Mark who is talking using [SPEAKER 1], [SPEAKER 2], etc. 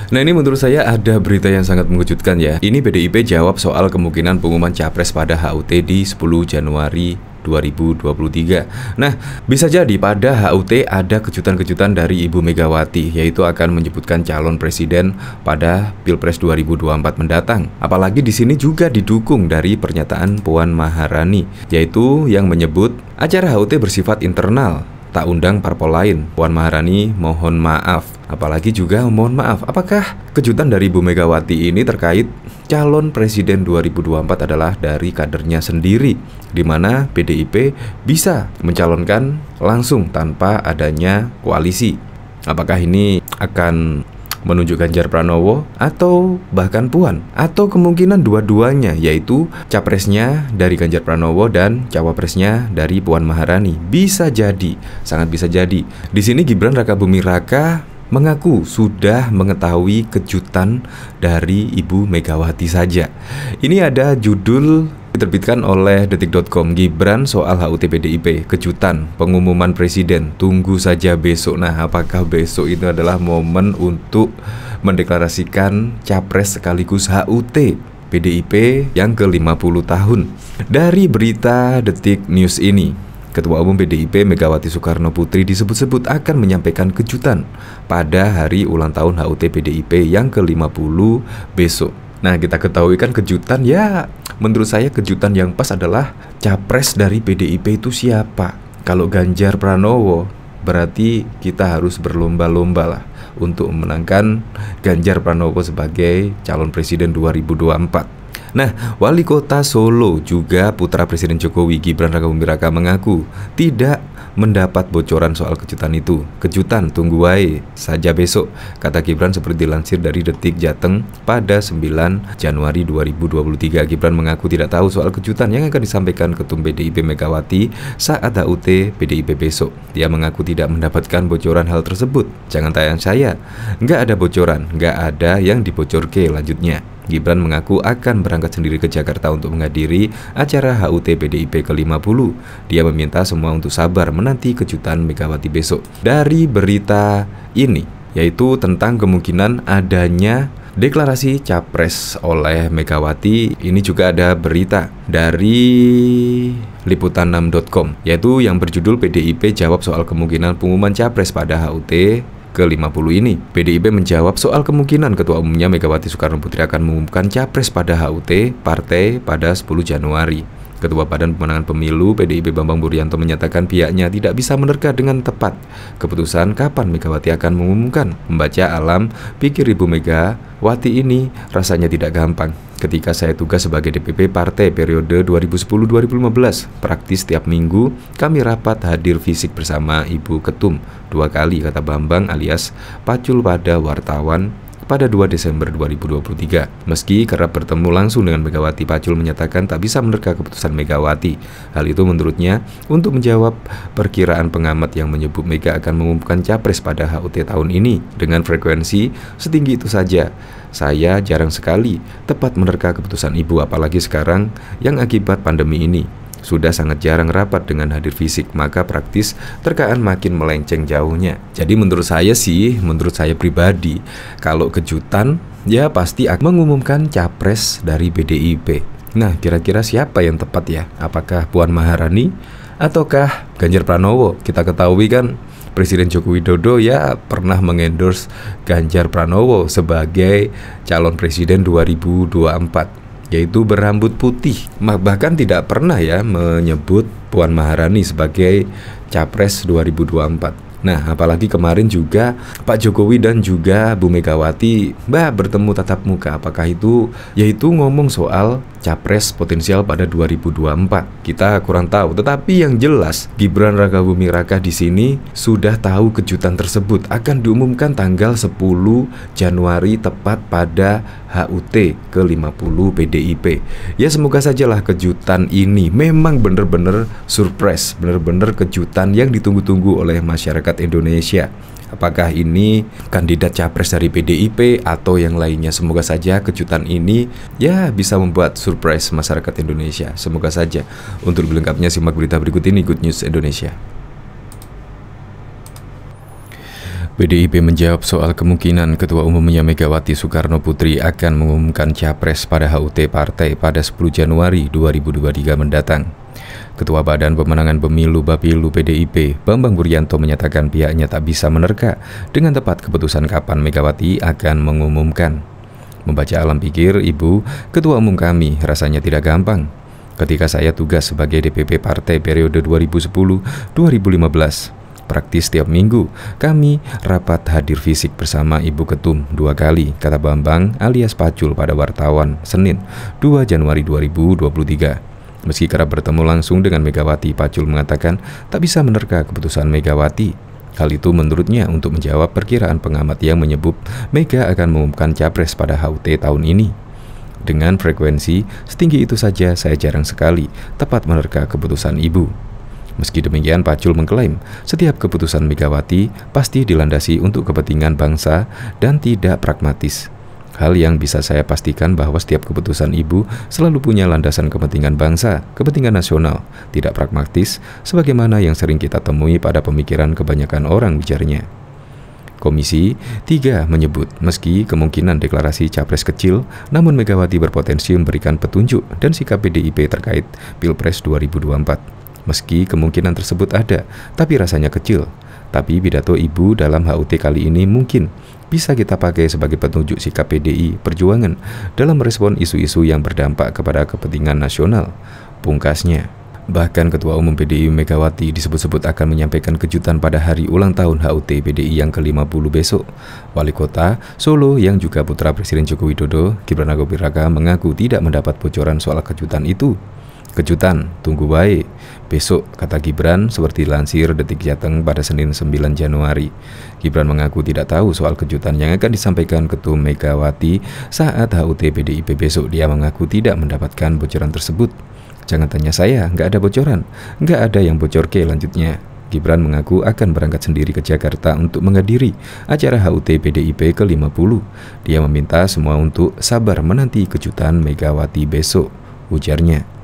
[SPEAKER 1] Nah, ini menurut saya ada berita yang sangat mengejutkan ya. Ini PDIP jawab soal kemungkinan pengumuman capres pada HUT di 10 Januari 2023. Nah, bisa jadi pada HUT ada kejutan-kejutan dari Ibu Megawati, yaitu akan menyebutkan calon presiden pada Pilpres 2024 mendatang. Apalagi di sini juga didukung dari pernyataan Puan Maharani, yaitu yang menyebut acara HUT bersifat internal, tak undang parpol lain. Puan Maharani mohon maaf. Apalagi juga mohon maaf, apakah kejutan dari Ibu Megawati ini terkait calon presiden 2024 adalah dari kadernya sendiri, di mana PDIP bisa mencalonkan langsung tanpa adanya koalisi? Apakah ini akan menunjuk Ganjar Pranowo atau bahkan Puan, atau kemungkinan dua-duanya, yaitu capresnya dari Ganjar Pranowo dan cawapresnya dari Puan Maharani? Bisa jadi, sangat bisa jadi. Di sini Gibran Rakabuming Raka mengaku sudah mengetahui kejutan dari Ibu Megawati saja. Ini ada judul diterbitkan oleh detik.com, Gibran soal HUT PDIP, kejutan pengumuman presiden, tunggu saja besok. Nah, apakah besok itu adalah momen untuk mendeklarasikan capres sekaligus HUT PDIP yang ke-50 tahun? Dari berita Detik News ini, Ketua Umum PDIP Megawati Soekarno Putri disebut-sebut akan menyampaikan kejutan pada hari ulang tahun HUT PDIP yang ke-50 besok. Nah, kita ketahui kan kejutan, ya menurut saya kejutan yang pas adalah capres dari PDIP itu siapa. Kalau Ganjar Pranowo, berarti kita harus berlomba-lomba lah untuk memenangkan Ganjar Pranowo sebagai calon presiden 2024. Nah, Wali Kota Solo juga putra Presiden Jokowi, Gibran Rakabuming Raka, mengaku tidak mendapat bocoran soal kejutan itu. Kejutan tunggu wae saja besok, kata Gibran seperti dilansir dari Detik Jateng pada 9 Januari 2023. Gibran mengaku tidak tahu soal kejutan yang akan disampaikan Ketum PDIP Megawati saat HUT PDIP besok. Dia mengaku tidak mendapatkan bocoran hal tersebut. Jangan tanya saya, nggak ada bocoran, nggak ada yang dibocorke, lanjutnya. Gibran mengaku akan berangkat sendiri ke Jakarta untuk menghadiri acara HUT PDIP ke-50. Dia meminta semua untuk sabar menanti kejutan Megawati besok. Dari berita ini, yaitu tentang kemungkinan adanya deklarasi capres oleh Megawati, ini juga ada berita dari liputan6.com, yaitu yang berjudul PDIP jawab soal kemungkinan pengumuman capres pada HUT ke-50 ini. PDIP menjawab soal kemungkinan Ketua Umumnya Megawati Soekarno Putri akan mengumumkan capres pada HUT partai pada 10 Januari. Ketua Badan Pemenangan Pemilu PDIP Bambang Wuryanto menyatakan pihaknya tidak bisa menerka dengan tepat keputusan kapan Megawati akan mengumumkan. Membaca alam pikir Ibu Megawati ini rasanya tidak gampang. Ketika saya tugas sebagai DPP partai periode 2010-2015, praktis setiap minggu kami rapat hadir fisik bersama Ibu Ketum 2 kali, kata Bambang alias Pacul pada wartawan pada 2 Desember 2023. Meski kerap bertemu langsung dengan Megawati, Pacul menyatakan tak bisa menerka keputusan Megawati. Hal itu menurutnya untuk menjawab perkiraan pengamat yang menyebut Mega akan mengumumkan capres pada HUT tahun ini dengan frekuensi setinggi itu saja. Saya jarang sekali tepat menerka keputusan Ibu, apalagi sekarang yang akibat pandemi ini. Sudah sangat jarang rapat dengan hadir fisik, maka praktis terkaan makin melenceng jauhnya. Jadi menurut saya pribadi, kalau kejutan ya pasti akan mengumumkan capres dari PDIP. Nah, kira-kira siapa yang tepat ya? Apakah Puan Maharani ataukah Ganjar Pranowo? Kita ketahui kan Presiden Joko Widodo ya pernah mengendorse Ganjar Pranowo sebagai calon presiden 2024. Yaitu berambut putih. Bahkan tidak pernah ya menyebut Puan Maharani sebagai capres 2024. Nah, apalagi kemarin juga Pak Jokowi dan juga Bu Megawati bertemu tatap muka. Apakah itu yaitu ngomong soal capres potensial pada 2024? Kita kurang tahu. Tetapi yang jelas Gibran Rakabuming Raka di sini sudah tahu kejutan tersebut akan diumumkan tanggal 10 Januari tepat pada HUT ke-50 PDIP. Ya semoga sajalah kejutan ini memang benar-benar surprise, benar-benar kejutan yang ditunggu-tunggu oleh masyarakat Indonesia. Apakah ini kandidat capres dari PDIP atau yang lainnya? Semoga saja kejutan ini ya bisa membuat surprise masyarakat Indonesia. Semoga saja. Untuk lebih lengkapnya simak berita berikut ini, Good News Indonesia. PDIP menjawab soal kemungkinan Ketua Umumnya Megawati Soekarno Putri akan mengumumkan capres pada HUT partai pada 10 Januari 2023 mendatang. Ketua Badan Pemenangan Pemilu Bapilu PDIP, Bambang Wuryanto menyatakan pihaknya tak bisa menerka dengan tepat keputusan kapan Megawati akan mengumumkan. Membaca alam pikir, Ibu, Ketua Umum kami rasanya tidak gampang. Ketika saya tugas sebagai DPP partai periode 2010-2015, praktis tiap minggu, kami rapat hadir fisik bersama Ibu Ketum 2 kali, kata Bambang alias Pacul pada wartawan Senin 2 Januari 2023. Meski kerap bertemu langsung dengan Megawati, Pacul mengatakan tak bisa menerka keputusan Megawati. Hal itu menurutnya untuk menjawab perkiraan pengamat yang menyebut Mega akan mengumumkan capres pada HUT tahun ini. Dengan frekuensi setinggi itu saja, saya jarang sekali tepat menerka keputusan Ibu. Meski demikian, Pacul mengklaim setiap keputusan Megawati pasti dilandasi untuk kepentingan bangsa dan tidak pragmatis. Hal yang bisa saya pastikan bahwa setiap keputusan Ibu selalu punya landasan kepentingan bangsa, kepentingan nasional, tidak pragmatis, sebagaimana yang sering kita temui pada pemikiran kebanyakan orang, ujarnya. Komisi 3 menyebut meski kemungkinan deklarasi capres kecil, namun Megawati berpotensi memberikan petunjuk dan sikap PDIP terkait Pilpres 2024. Meski kemungkinan tersebut ada, tapi rasanya kecil. Tapi pidato Ibu dalam HUT kali ini mungkin bisa kita pakai sebagai petunjuk sikap PDI Perjuangan dalam merespon isu-isu yang berdampak kepada kepentingan nasional, pungkasnya. Bahkan Ketua Umum PDI Megawati disebut-sebut akan menyampaikan kejutan pada hari ulang tahun HUT PDI yang ke-50 besok. Wali Kota Solo yang juga putra Presiden Joko Widodo, Gibran Rakabuming mengaku tidak mendapat bocoran soal kejutan itu. Kejutan, tunggu baik. Besok, kata Gibran, seperti dilansir Detik Jateng pada Senin 9 Januari. Gibran mengaku tidak tahu soal kejutan yang akan disampaikan Ketum Megawati saat HUT PDIP besok. Dia mengaku tidak mendapatkan bocoran tersebut. Jangan tanya saya, nggak ada bocoran. Nggak ada yang bocor ke, lanjutnya. Gibran mengaku akan berangkat sendiri ke Jakarta untuk menghadiri acara HUT PDIP ke-50. Dia meminta semua untuk sabar menanti kejutan Megawati besok, ujarnya.